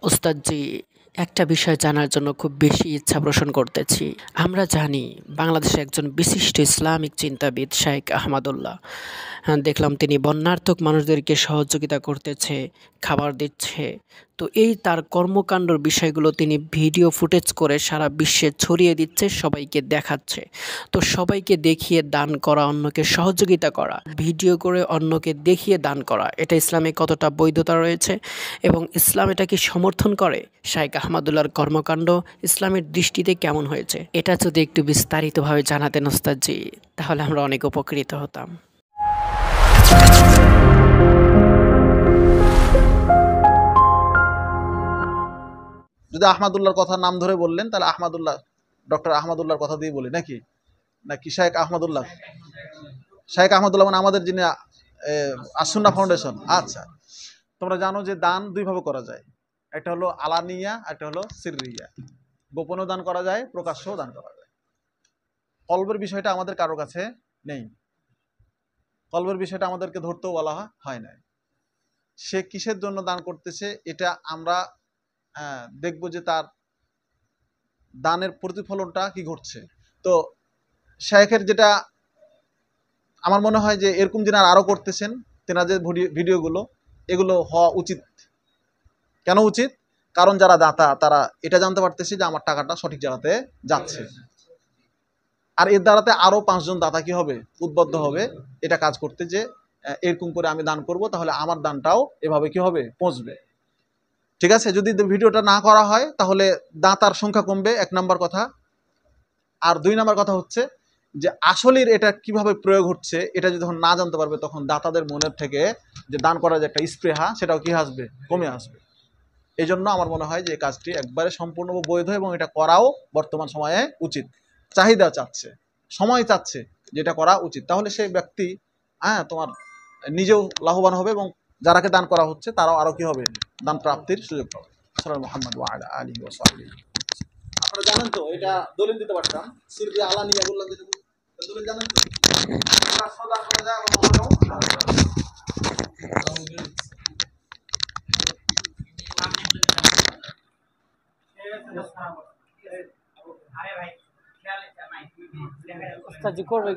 ওস্তাদজি, একটা বিষয় জানার জন্য খুব বেশি ইচ্ছা পোষণ করতেছি। আমরা জানি বাংলাদেশে একজন বিশিষ্ট ইসলামিক চিন্তাবিদ শাইখ আহমদুল্লাহ। দেখলাম তিনি বন্যার্থক মানুষদেরকে সহযোগিতা করতেছে, খাবার দিচ্ছে। তো এই তার কর্মকাণ্ডর বিষয়গুলো তিনি ভিডিও ফুটেজ করে সারা বিশ্বে ছড়িয়ে দিচ্ছে, সবাইকে দেখাচ্ছে। তো সবাইকে দেখিয়ে দান করা, অন্যকে সহযোগিতা করা, ভিডিও করে অন্যকে দেখিয়ে দান করা, এটা ইসলামে কতটা বৈধতা রয়েছে এবং ইসলাম এটা কি সমর্থন করে? শাইখ আহমদুল্লাহর কর্মকাণ্ড ইসলামের দৃষ্টিতে কেমন হয়েছে, এটা যদি একটু বিস্তারিতভাবে জানাতেন ওস্তাদজি, তাহলে আমরা অনেক উপকৃত হতাম। যদি আহমদুল্লাহর কথা নাম ধরে বললেন তাহলে আহমদুল্লাহ, ডক্টর আহমদুল্লাহর কথা দিয়ে বলি নাকি নাকি শাইখ আহমদুল্লাহ? শাইখ আহমদুল্লাহ মানে আমাদের যিনি আসুন্নাহ ফাউন্ডেশন। আচ্ছা, তোমরা জানো যে দান দুইভাবে করা যায়, একটা হলো আলানিয়া, একটা হলো সিররিয়া। গোপনেও দান করা যায়, প্রকাশ্যেও দান করা যায়। কলবের বিষয়টা আমাদের কারো কাছে নেই, কলবের বিষয়টা আমাদেরকে ধরতেও বলা হয় না। সে কিসের জন্য দান করতেছে এটা আমরা দেখবো যে তার দানের প্রতিফলনটা কি ঘটছে। তো শাইখের যেটা আমার মনে হয় যে এরকম যিনারা আরও করতেছেন, তেনাদের ভিডিওগুলো এগুলো হওয়া উচিত। কেন উচিত? কারণ যারা দাতা তারা এটা জানতে পারতেছে যে আমার টাকাটা সঠিক জায়গাতে যাচ্ছে, আর এর দ্বারাতে আরও 5 জন দাতা কি হবে, উদ্বুদ্ধ হবে এটা কাজ করতে, যে এরকম করে আমি দান করব, তাহলে আমার দানটাও এভাবে কি হবে, পৌঁছবে। ঠিক আছে, যদি ভিডিওটা না করা হয় তাহলে দাতার সংখ্যা কমবে, 1 নাম্বার কথা। আর 2 নাম্বার কথা হচ্ছে যে আসলের এটা কিভাবে প্রয়োগ হচ্ছে এটা যখন না জানতে পারবে, তখন দাতাদের মনের থেকে যে দান করার যে একটা স্পৃহা, সেটাও কি আসবে, কমে আসবে। এই জন্য আমার মনে হয় যে এই কাজটি একবারে সম্পূর্ণ বৈধ এবং এটা করাও বর্তমান সময়ে উচিত। চাহিদা চাচ্ছে, সময় চাচ্ছে যেটা করা উচিত, তাহলে সেই ব্যক্তি তোমার নিজেও লাভবান হবে এবং যারাকে দান করা হচ্ছে তারাও আরও কি হবে, দান প্রাপ্তির সুযোগ পাবে। মুহাম্মদ ওয়া আলা আলিহি ওয়া সাহবিহি। আপনারা জানেন তো, এটা দলিল দিতে পারতাম, সিররি আলানিয়া বললাম, যেটা দলিল জানেন তো, সদা করা যায় এবং ওস্তাদজি করবে